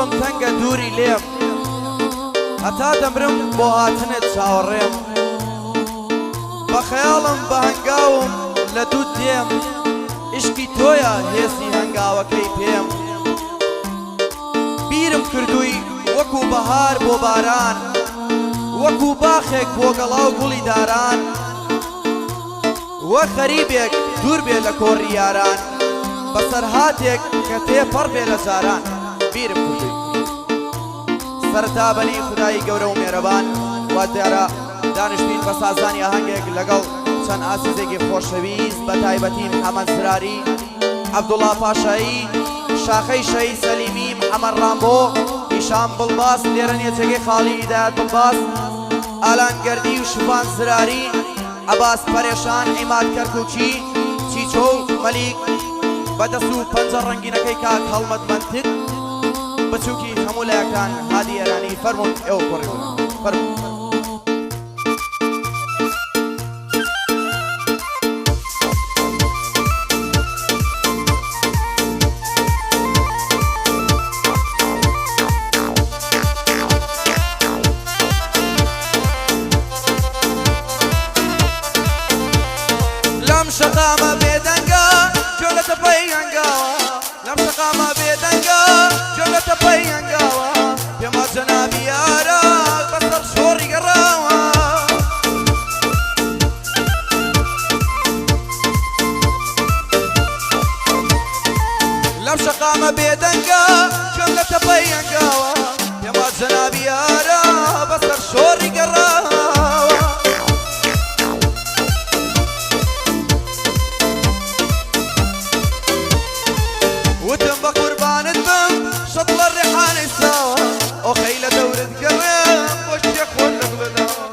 دڵم تەنگە دووری لێم هەتا دەمرم بۆ هاتنت چاوەڕێم بە خەیاڵم بە هەنگاوم لە دوو دێم عشقی تۆیە هێزی هەنگاوەکەی پێم بیرم کردووی وەکو بەهار بۆ باران وەکو باخێک بۆ گەڵاو گوڵی داران وە خەریبێک دوور بێ لە کۆڕی یاران بەسەر هاتێک کە تێپەڕ بێ لە جاران بیرم کردووی سەرتابەنی خودایی گەورە و مێرەبان وا دیارە دانیشتین بە سازانی ئاهەنگێک لەگەڵ چەند ئاسیزێکی خۆشەویست بە تایبەتی محەممەد زراری عەبدوڵڵا پاشایی شاخەی شەهید سەلیمی محەممەد ڕامبۆ هیشام بڵباس لێرە نێچەکەی خاڵی هیدایەت بڵباس ئالان گەردی و شوبان زراری عەباس پەرێشان عیماد کەرکووکی چیچۆ و مەلیک بەدەست و پەنجە ڕەنگینەکەی کاک هەڵمەت منتق بچووکی هەموو لایەکان هادی ئێرانی فەرموون ئێوە کوڕی فەرموون لەم شەقامە بێدەنگە جۆ لە تەپەی هەنگاوە لەم شەقامە بێدەنگە جۆ لە تەپەی هەنگاوە پێما جەنابی یارە بەسەر شۆڕی گەڕاوە لەم شەقامە بێدەنگە جۆ لە تەپەی هەنگاوە پێما جەنابی یارە بەسەر شۆڕی گەڕاوە وتم بە قوربانت بم شەڵ لە ڕێحانەی ساوە ئۆخەی لە دەورت گەڕێم بۆ شتێک خۆن لەگڵەداوە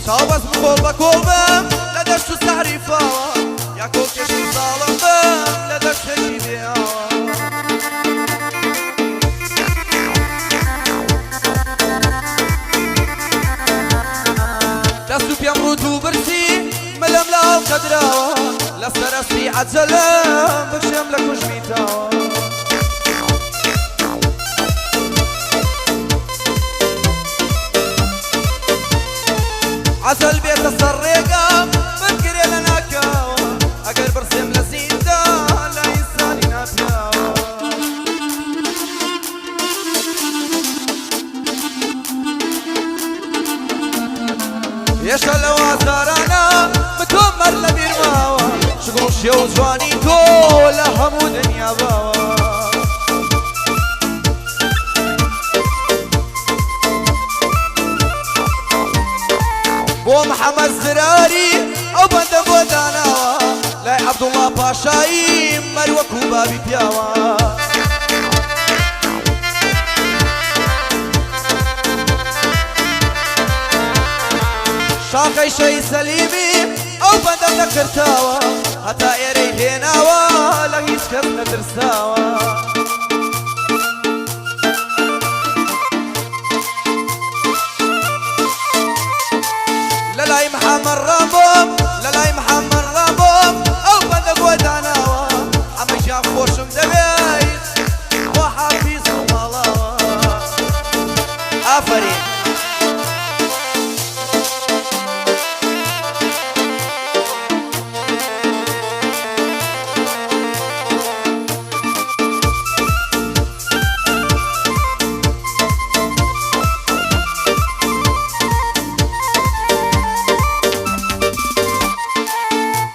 چاوبەست کۆڵ بە کۆڵ بم لە دەشت و سەحری فاوە یا کۆکێشی ساڵم بم لە دەشتێکی بێاوە دەست و پێم ڕوت و برسی ملم لاو قەدراوە لەسەر ئەسپی عەجەلم بکشێم لە کوژمیتاوە عەجەل بێتە سەر ڕێگەم بگرێ لە ناکاوە ئەگەر برسێم لە زیندان لە ئینسانی ناپیاوە هێشتا لەو ئازارانە بتۆ مەر لە بیرماوە شگڵ و شێو و جوانی تۆ لە هەموو دنیا باوە بۆ محەممەد زراری ئەو بەندە بۆ داناوە لای عەبدوڵڵا پاشایی مەر وەکو بابی پیاوە شاخەی شەهید سەلیمی ئەو بەندەم نەکرداوە هەتا ئێرەی هێناوە لە هیچ کەس نەترساوە لە لای محەممەد ڕامبۆم لە لای محەممەد ڕامبۆم ئەو بەندە بۆ داناوە ئەمەژیان خۆشم دەبێت بۆ حافیز و ماڵاوە ئافەرین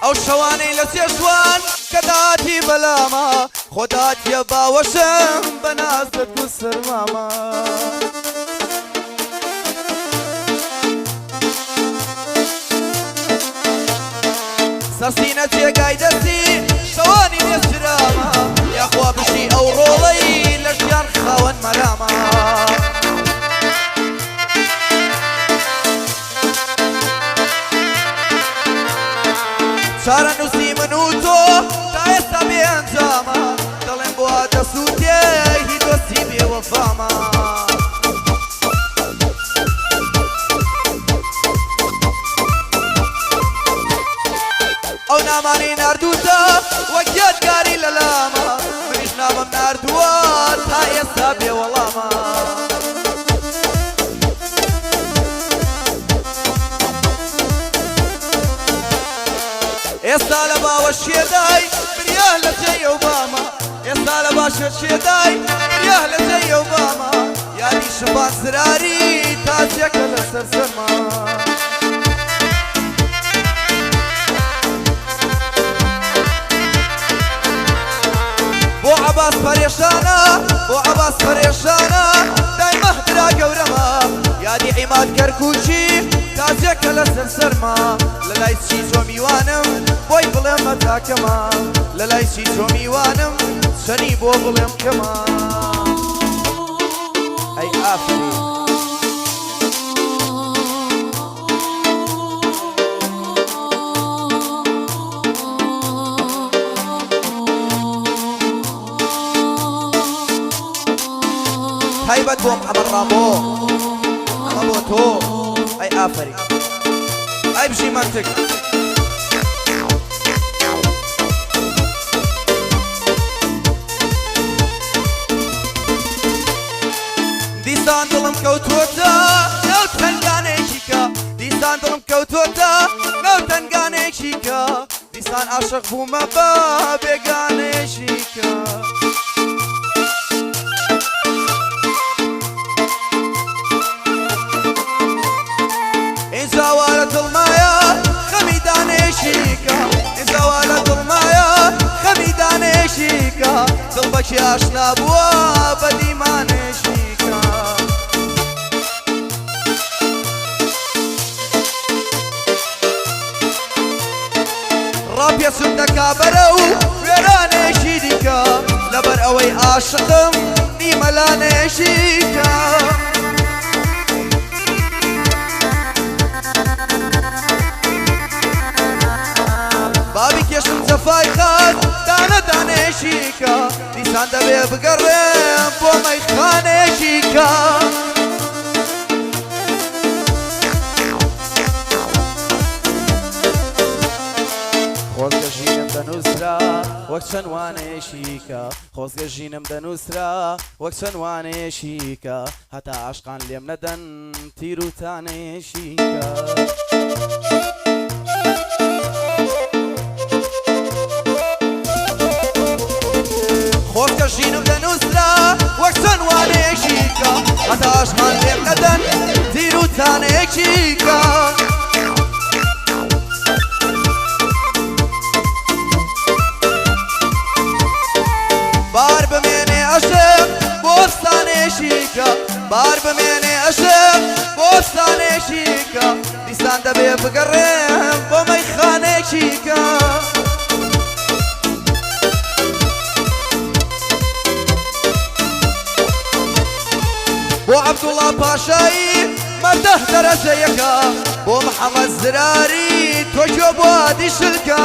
ئەو شەوانەی لە سێشوان کە داهاتی بەلامە خۆ داهاتیە باوەشم بە نازت و سەرمامە سەرسینە جێگای دەستی شەوانی نێسرامە یاخوا بشی ئەو ڕۆڵەی لە ژیان خاوەن مەلامە چارە نووسی من و تۆ تا ئێستا بێئەنجامە دەڵێن بۆ دەسووتێ هی دۆستی بێوەفامە ناردووتە وەک یادگاری لە لامە منیش نامەم ناردووە تا ئێستا بێوەڵامە ئێستا لە باوەشێدای بریا لە جێی ئەوبامە ئێستا لە باشە شێدای بریا لە جێی ئەوبامە یادی شەبان زراری تاجێکە لەسەر سەرما بۆ عەباس پەرێشانە بۆ عەباس پەرێشانە دایمە درا گەورەمە یادی عیماد کەرکووچی تاجێکە لەسەر سەرما لە لای چی تۆ میوانم بۆی بڵێم مەتاکەمە لە لای چی تۆ میوانم چەنی بۆ بڵێم کەمە ئەی ئافرین تایبەت بۆم ئەمە ڕامۆ ئەمە بۆ تۆ ئەی ئافرین ئەی بژی منتگ دیسان دڵم کەوتوۆتە ناو تەنگانێکی کە دیسان دڵم کەوتوۆتە ناو تەنگانێکی کە دیسان عاشق بوومە بە بێگانێکی کە ئینجاوا لە دڵمایە خەمی دانێشیکە ئینجاوا لە دڵمایە خەمی دانێشیکە دڵ بەکی ئاشنا بووە بە دیمانێشیکە ڕاپێچم دەکا بەرە و وێرانێشی دیکە لەبەر ئەوەی عاشقم دیمەلانێشیکە بابی کێشم جەفای خات دانە دانێشیکە دیسان دەبێ بگەڕێم بۆ مەیخانێکیکە خۆزگە ژینم دەنووسرا وەک چەند وانێشیکە خۆزگە ژینم دەنووسرا وەک چەند وانێشیکە هەتا عاشقان لێم نەدەن تیر و تانێشیکە خۆزگە ژینم دەنووسرا وەک چەند وانێشیکە هەتا عاشقان لێم نەدەن تیر و تانێکیکە بار بمێنێ عەشق بۆستانێشیکە بار بمێنێ عەشق بۆستانێشیکە دیسان دەبێ بگەڕێم بۆ مەیخانێکیکە بۆ عەبدوڵڵا پاشایی مەردە دەرەجەیەکە بۆ محەممەد زراری تۆکیۆ بۆ ئادی شلکە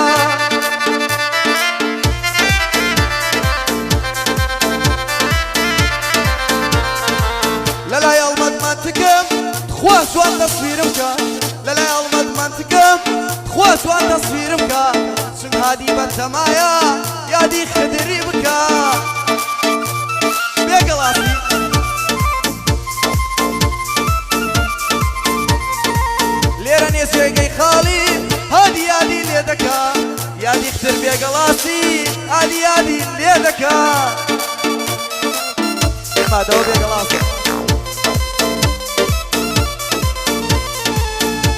لەلای ئەڵمەد منتکم خوا سوان تەسویرم کە لەلای ئەڵمەد منتکم خوا سوان تەسویرم کە چون هادی بەتەمایە یادی خدری بکە بێگەڵاسی لێرە نێسوێگەی خاڵی هادی یادی لێ دەکا یادی ختر بێگەڵاسی ئالی یادی لێ دەکا ئێمادەوە بێگەڵاسە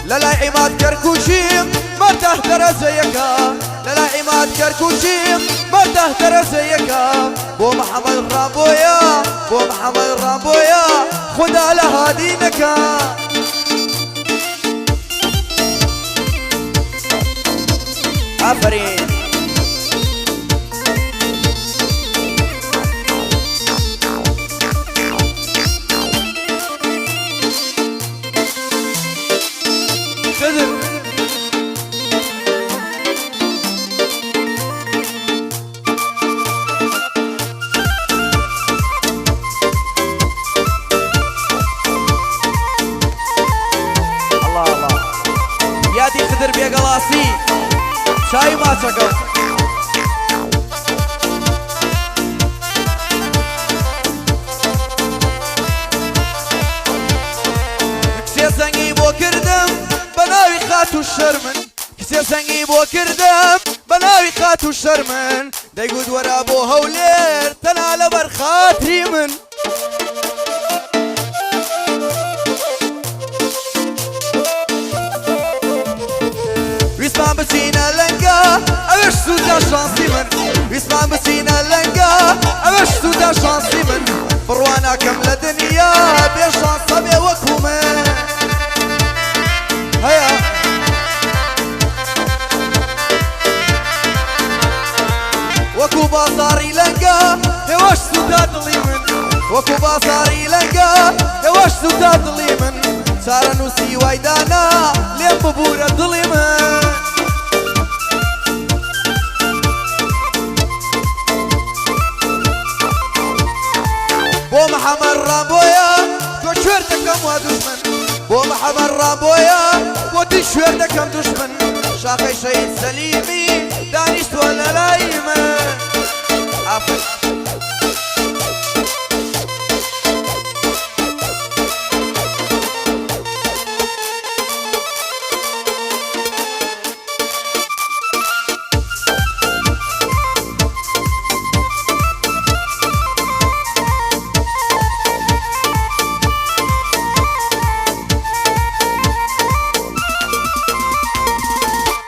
لەلای عیماد کەرکووچیم مەردە دەرەجەیەکە لەلای عیماد کەرکووچیم مەردە دەرەجەیەکە بۆ محەممەد ڕامبۆیە بۆ محەممەد ڕامبۆیە خوددا لە هادی نەکە ئافرین یادی خدر بێگەڵاسی چای ماچەکەم شەرمن کسێ سەنگی بۆ کردم بە ناوی قات و شەرمن دەیگوت وەرا بۆ هەولێر تەنها لەبەر خاتری من ویسمان بچینە لەنگە ئەوەش سوودە شانسی من ویسمان بچینە لەنگە ئەوەش سوودە شانسی من بڕواناکەم لە دنیا بێ شانسە بێ وەکو من هەیە وەکو بازاڕی لەنگە هێوەش سوودە دڵی من وەکو بازاڕی لەنگە هێوەش سوودە دڵی من چارە نووسی وایدانا لێم ببوورە دڵی من بۆ محەمەد ڕامبۆیە تۆ کوێر دەکەم وا دوژمن بۆ محەمەد ڕامبۆیە بۆ دی شوێر دەکەم دوژمن شاخەی شەهید سەلیمی دانیشتووە لە لای من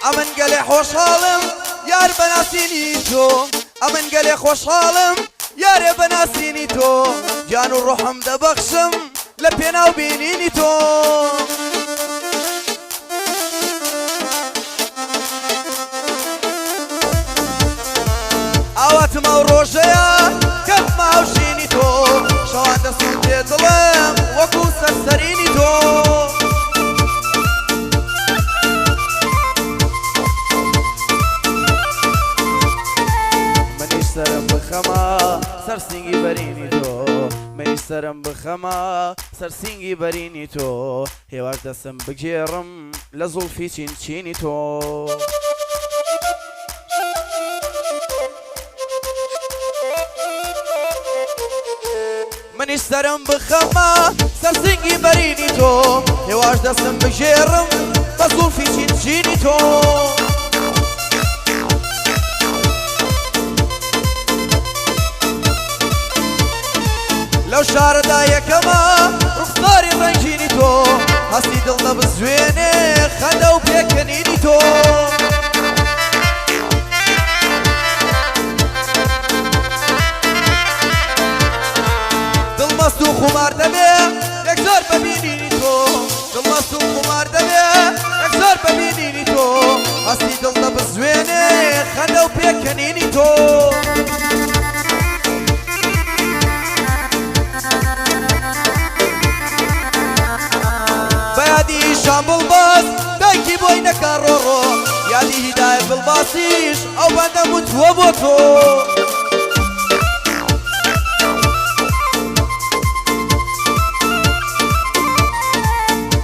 ئەمن گەلێ خۆشحاڵم یار بەناسینی تۆ ئەمن گەلێ خۆشحاڵم یارێ بەناسینی تۆ گیان و ڕۆحم دەبەخشم لە پێناو بینینی تۆ ئاواتم ئەو ڕۆژەیە کەم هاوشینی تۆ شەوان دەسوم پێ دڵم وەکو سەرسەرینی تۆ سرم بخەما سەرسینگی بەرینی تۆ منی سرم بخەما سەرسینگی بەرینی تۆ هێوار دەسم بگێڕم لە زوڵفی چینچینی تۆ منی سرم بخەما سەرسینگی بەرینی تۆ هێوار دەسم بگێڕم بە زوڵفی چینچینی تۆ لەو شارەدا یەکەمە ڕوخساری ڕەنگینی تۆ هەستی دڵ دەبزوێنێ خەندە و پێکەنینی تۆ دڵمەست و خومار دەبێ یەکجار بەبینینی تۆ دڵمەست و خومار دەبێ یەکجار بەبینینی تۆ هەستی دڵ دەبزوێنێ خەندە و پێکەنینی تۆ یادی شام بڵباس دایکی بۆی نەکا ڕۆڕۆ یادی هیدایەت بڵباسیش ئەو بەندەم وتووە بۆ تۆ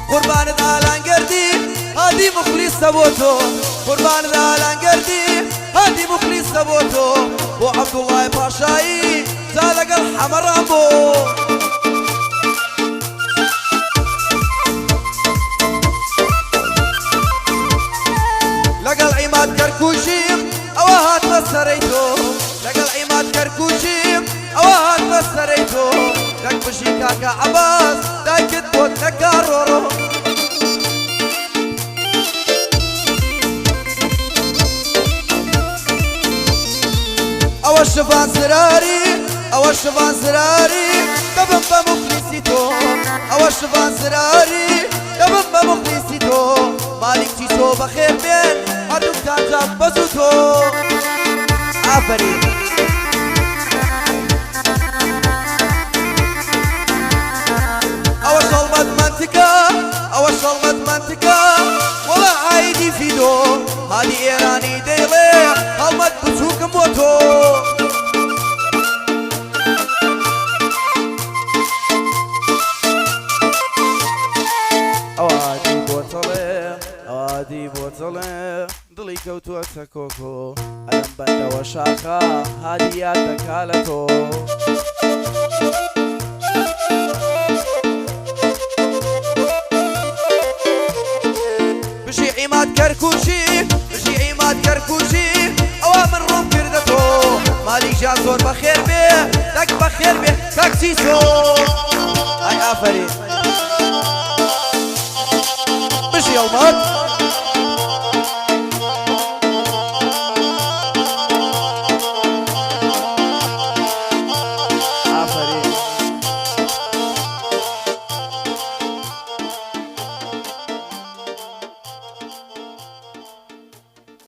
قوربانت ئالانگەردی هادی مخلیسە بۆ تۆ قوربانت ئالانگەردی هادی مخلیسە بۆ تۆ بۆ عەبدوڵڵای پاشایی جا لەگەڵ حەمەڕان بۆ لەگەڵ عیماد کەرکووشیم ئەوە هاتمە سەرەی تۆ لەگەڵ عیماد کەرکووشیم ئەوە هاتمە سەرەی تۆ دەک بژی کاکە عەباس دایکت بۆت نەکا ڕۆڕۆ ئەوە شەفان سراری ئەوە شەفان سراری دەبم بە مخلیسی تۆ ئەوە شەفان سراری دەبم بە مخلیسی تۆ مالیکی تۆ بەخێر بێن هەردووکتان جا بەزوو تۆ ئافەرین ئەوە شەڵمەت منتیکە ئەوە شەڵمەت منتیکە وەڵا عایدی فیدۆ هادی ئێرانی دەیڵێ هەڵمەت بچووکم بۆ تۆ ئەوادی بۆتەڵێ دڵی کەوتووەتە کۆکۆ ئەلەم بەندەوە شاخە هادی یاد دەکا لە تۆ بژی عماد كركوشي بژی عماد كركوشي ئەوە من ڕوم کردەتۆ مالی جان زۆر بەخێر بێ دەک بەخێر بێ کاکسیسۆ ئای ئافەرین بژی ئەڵمات